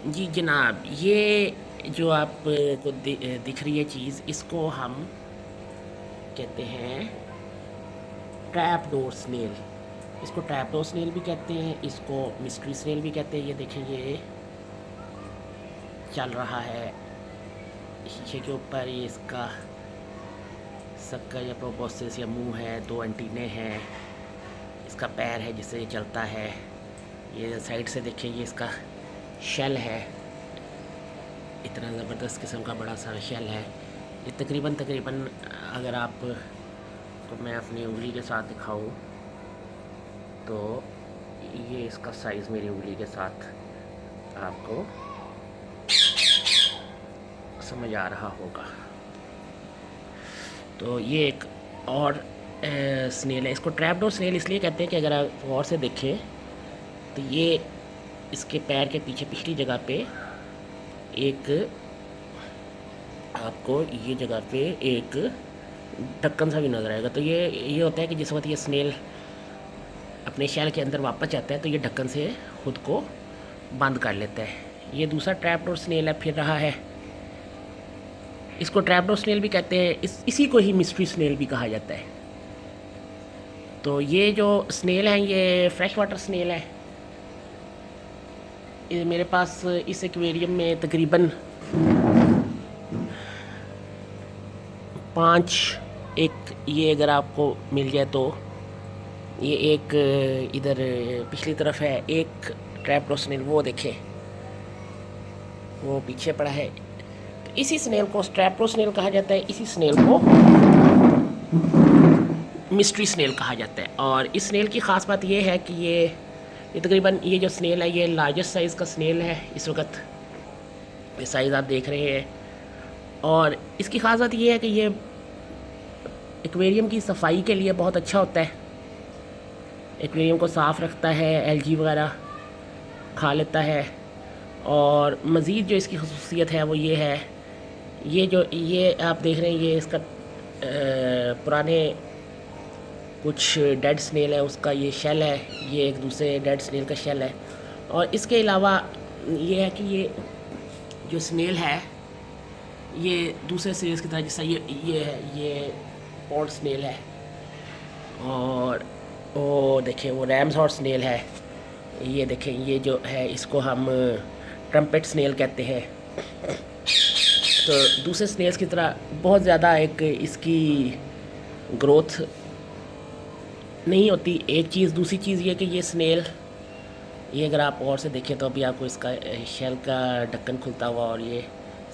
जी जनाब, ये जो आपको दिख रही है चीज़, इसको हम कहते हैं ट्रैप डोर स्नेल। इसको ट्रैप डोर स्नेल भी कहते हैं, इसको मिस्ट्री स्नेल भी कहते हैं। ये देखें, ये चल रहा है शीशे के ऊपर। ये इसका सक्कर या प्रोबोसिस या मुंह है, दो एंटीने हैं, इसका पैर है जिससे ये चलता है। ये साइड से देखें, ये इसका शेल है, इतना ज़बरदस्त किस्म का बड़ा सा शेल है। ये तकरीबन तकरीबन अगर आप को मैं अपनी उंगली के साथ दिखाऊं तो ये इसका साइज़ मेरी उंगली के साथ आपको समझ आ रहा होगा। तो ये एक और स्नेल है। इसको ट्रैपडोर स्नेल इसलिए कहते हैं कि अगर आप गौर से देखें तो ये इसके पैर के पीछे पिछली जगह पे एक आपको ये जगह पे एक ढक्कन सा भी नज़र आएगा। तो ये होता है कि जिस वक्त ये स्नेल अपने शैल के अंदर वापस जाता है तो ये ढक्कन से खुद को बंद कर लेता है। ये दूसरा ट्रैपडोर स्नेल है, फिर रहा है। इसको ट्रैपडोर स्नेल भी कहते हैं, इसी को ही मिस्ट्री स्नेल भी कहा जाता है। तो ये जो स्नेल हैं ये फ्रेश वाटर स्नेल है। ये मेरे पास इस एक्वेरियम में तकरीबन 5 एक ये अगर आपको मिल जाए तो ये एक इधर पिछली तरफ है एक ट्रैपडोर स्नेल, वो देखें वो पीछे पड़ा है। तो इसी स्नेल को ट्रैपडोर स्नेल कहा जाता है, इसी स्नेल को मिस्ट्री स्नेल कहा जाता है। और इस स्नेल की ख़ास बात ये है कि ये तकरीबन ये जो स्नेल है ये लार्जेस्ट साइज़ का स्नेल है इस वक्त। ये साइज़ आप देख रहे हैं। और इसकी ख़ास बात ये है कि ये एक्वेरियम की सफाई के लिए बहुत अच्छा होता है। एक्वेरियम को साफ़ रखता है, एलगी वगैरह खा लेता है। और मज़ीद जो इसकी खसूसियत है वो ये है, ये आप देख रहे हैं ये इसका पुराने कुछ डेड स्नेल है उसका ये शेल है, ये एक दूसरे डेड स्नेल का शेल है। और इसके अलावा ये है कि ये जो स्नेल है ये दूसरे स्नेल्स की तरह, जैसा ये है, ये पॉन्ड स्नेल है। और वो देखें वो रैम्स हॉर्स स्नेल है। ये देखें ये जो है इसको हम ट्रम्पेट स्नेल कहते हैं। तो दूसरे स्नेल्स की तरह बहुत ज़्यादा एक इसकी ग्रोथ नहीं होती, एक चीज़। दूसरी चीज़ ये कि ये स्नेल, ये अगर आप और से देखें तो अभी आपको इसका शेल का ढक्कन खुलता हुआ और ये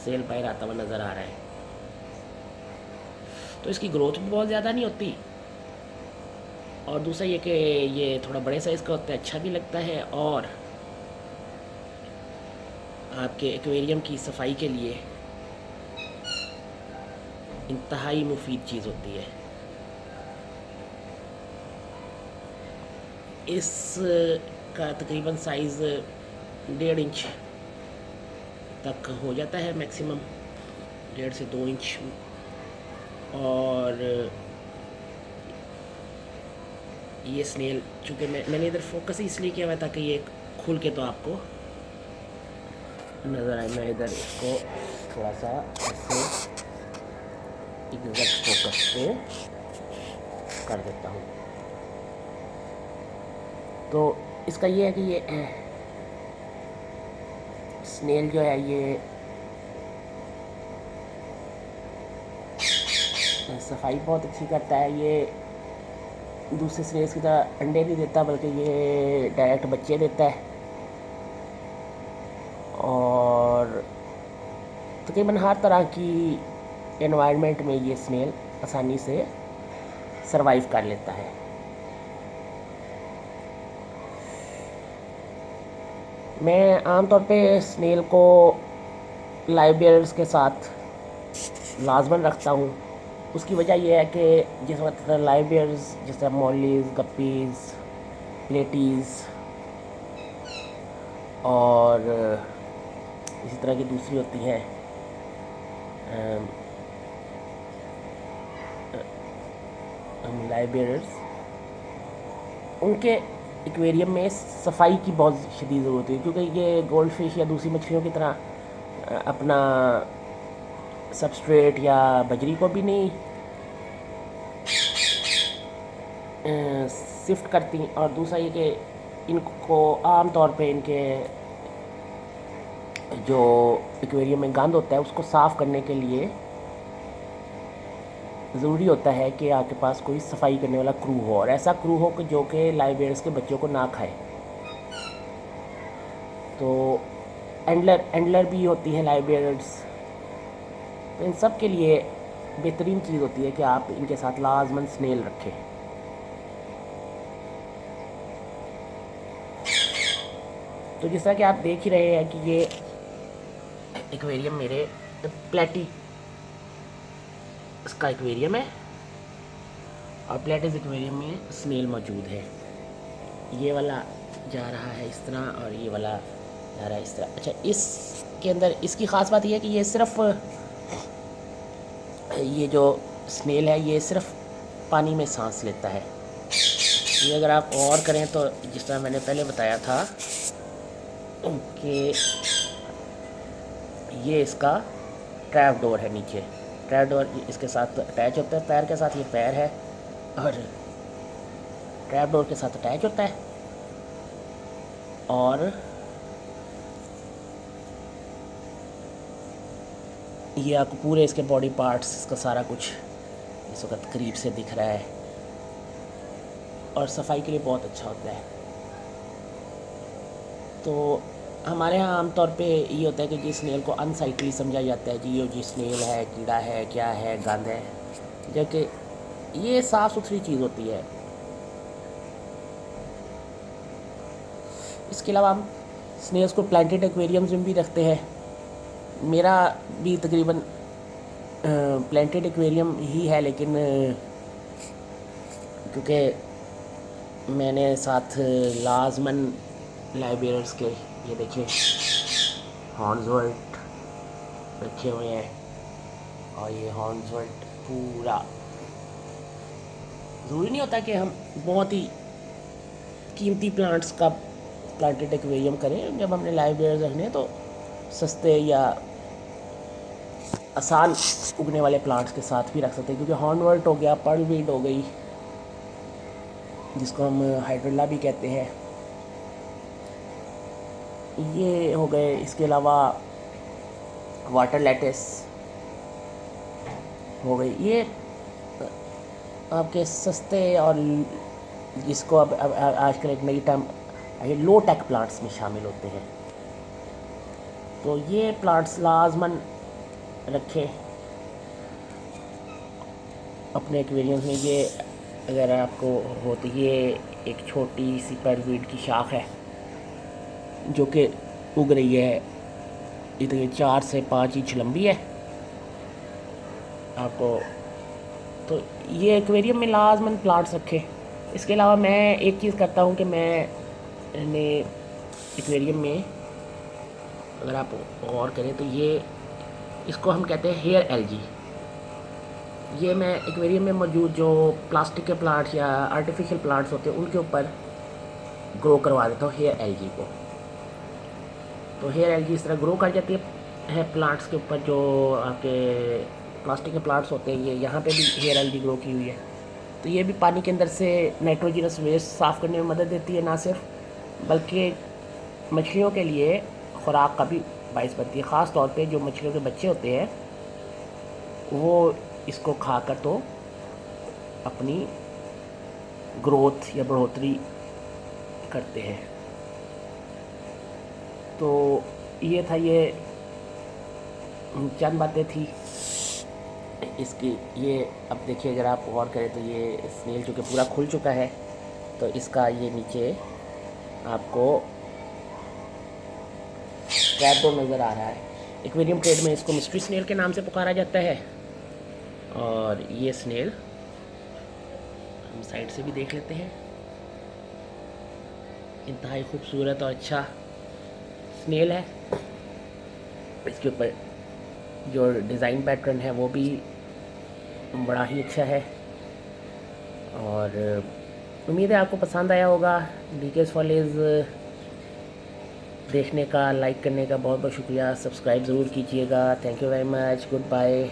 सेल बाहर आता हुआ नज़र आ रहा है। तो इसकी ग्रोथ भी बहुत ज़्यादा नहीं होती। और दूसरा ये कि ये थोड़ा बड़े साइज़ का होता है, अच्छा भी लगता है। और आपके एक्वेरियम की सफाई के लिए इंतहाई मुफीद चीज़ होती है। इस का तकरीबन साइज़ 1.5 इंच तक हो जाता है मैक्सिमम, 1.5 से 2 इंच। और ये स्नेल चूँकि मैंने इधर फोकस ही इसलिए किया हुआ ताकि ये खुल के तो आपको नज़र आए। मैं इधर इसको थोड़ा सा ऐसे एग्जैक्ट फोकस पे कर देता हूँ। तो इसका ये है कि ये स्नेल जो है ये सफाई बहुत अच्छी करता है। ये दूसरे स्नेल्स की तरह अंडे नहीं देता बल्कि ये डायरेक्ट बच्चे देता है। और तकरीबन हर तरह की एनवायरनमेंट में ये स्नेल आसानी से सरवाइव कर लेता है। मैं आमतौर पे स्नेल को लाइव बेयर्स के साथ लाजमन रखता हूँ। उसकी वजह यह है कि जिस वक्त लाइव बेयर्स जैसे मॉलीज, गप्पीज़, प्लेटीज़ और इसी तरह की दूसरी होती हैं लाइव बेयर्स, उनके एक्वेरियम में सफाई की बहुत शदीद ज़रूरत है, क्योंकि ये गोल्ड फिश या दूसरी मछलियों की तरह अपना सबस्ट्रेट या बजरी को भी नहीं शिफ्ट करती, और दूसरा ये कि इनको आम तौर पे इनके जो एक्वेरियम में गंद होता है उसको साफ़ करने के लिए ज़रूरी होता है कि आपके पास कोई सफाई करने वाला क्रू हो, और ऐसा क्रू हो कि जो कि लाइव बेयर्स के बच्चों को ना खाए। तो एंडलर भी होती हैं लाइव बेयर्स, तो इन सब के लिए बेहतरीन चीज़ होती है कि आप इनके साथ लाजमन स्नेल रखें। तो जिस तरह कि आप देख ही रहे हैं कि ये एक्वेरियम मेरे प्लेटी इसका एक्वेरियम है, और प्लेटिस एक्वेरियम में स्नेल मौजूद है। ये वाला जा रहा है इस तरह, और ये वाला जा रहा है इस तरह। अच्छा, इसके अंदर इसकी ख़ास बात यह है कि ये सिर्फ ये जो स्नेल है ये सिर्फ पानी में सांस लेता है। ये अगर आप और करें तो जिस तरह मैंने पहले बताया था कि ये इसका ट्रैप डोर है, नीचे ट्रैप डोर इसके साथ अटैच होता है, पैर के साथ, ये पैर है और ट्रैप डोर के साथ अटैच होता है। और ये आपको पूरे इसके बॉडी पार्ट्स, इसका सारा कुछ इस वक्त करीब से दिख रहा है, और सफाई के लिए बहुत अच्छा होता है। तो हमारे यहाँ आमतौर पे ये होता है कि जी स्नेल को अनसाइटली समझा जाता है, जी स्नेल है, कीड़ा है, क्या है, गंद है, जबकि ये साफ़ सुथरी चीज़ होती है। इसके अलावा हम स्नेल्स को प्लांटेड एक्वेरियम्स में भी रखते हैं। मेरा भी तकरीबन प्लांटेड एक्वेरियम ही है, लेकिन क्योंकि मैंने साथ लाजमन लाइब्रेरियर्स के ये देखिए हॉर्न्सवर्थ रखे हुए हैं, और ये हॉर्न्सवर्थ पूरा ज़रूरी नहीं होता कि हम बहुत ही कीमती प्लांट्स का प्लांटेड एक्वेरियम करें। जब हमने लाइब्रेरियर्स रखने तो सस्ते या आसान उगने वाले प्लांट्स के साथ भी रख सकते हैं, क्योंकि हॉर्नवर्ट हो गया, पर्ल वीड हो गई, जिसको हम हाइड्रोला भी कहते हैं, ये हो गए। इसके अलावा वाटर लेटिस हो गई। ये आपके सस्ते और जिसको अब आजकल एक नई टर्म ये लो टेक प्लांट्स में शामिल होते हैं। तो ये प्लांट्स लाजमन रखें अपने एक्वेरियम्स में। ये अगर आपको हो तो ये एक छोटी सी पर्लवीड की शाख है जो कि उग रही है, इतनी 4 से 5 इंच लंबी है आपको। तो ये एक्वेरियम में लाजमन प्लांट्स रखें। इसके अलावा मैं एक चीज़ करता हूँ कि मैंने एक्वेरियम में, अगर आप गौर करें तो ये इसको हम कहते हैं हेयर एल्गी। ये मैं एक्वेरियम में मौजूद जो प्लास्टिक के प्लांट्स या आर्टिफिशियल प्लांट्स होते हैं उनके ऊपर ग्रो करवा देता हूँ हेयर एल्गी को। तो हेयर एल्गी इस तरह ग्रो कर जाती है प्लांट्स के ऊपर। जो आपके प्लास्टिक के प्लांट्स होते हैं, ये यहाँ पे भी हेयर एल्गी ग्रो की हुई है। तो ये भी पानी के अंदर से नाइट्रोजनस वेस्ट साफ़ करने में मदद देती है, ना सिर्फ बल्कि मछलियों के लिए खुराक का भी बाइस बनती है। ख़ास तौर पे जो मछलियों के बच्चे होते हैं वो इसको खाकर तो अपनी ग्रोथ या बढ़ोतरी करते हैं। तो ये था, ये चंद बातें थी इसकी। ये अब देखिए, अगर आप गौर करें तो ये स्नेल जो कि पूरा खुल चुका है, तो इसका ये नीचे आपको ट्रैप डोर नज़र आ रहा है। एक्वेरियम ट्रेड में इसको मिस्ट्री स्नेल के नाम से पुकारा जाता है। और ये स्नेल हम साइड से भी देख लेते हैं, इंतहाई खूबसूरत और अच्छा स्नेल है। इसके ऊपर जो डिज़ाइन पैटर्न है वो भी बड़ा ही अच्छा है, और उम्मीद है आपको पसंद आया होगा। डीकेस फॉलेज देखने का, लाइक करने का बहुत बहुत शुक्रिया। सब्सक्राइब ज़रूर कीजिएगा। Thank you very much. Good bye.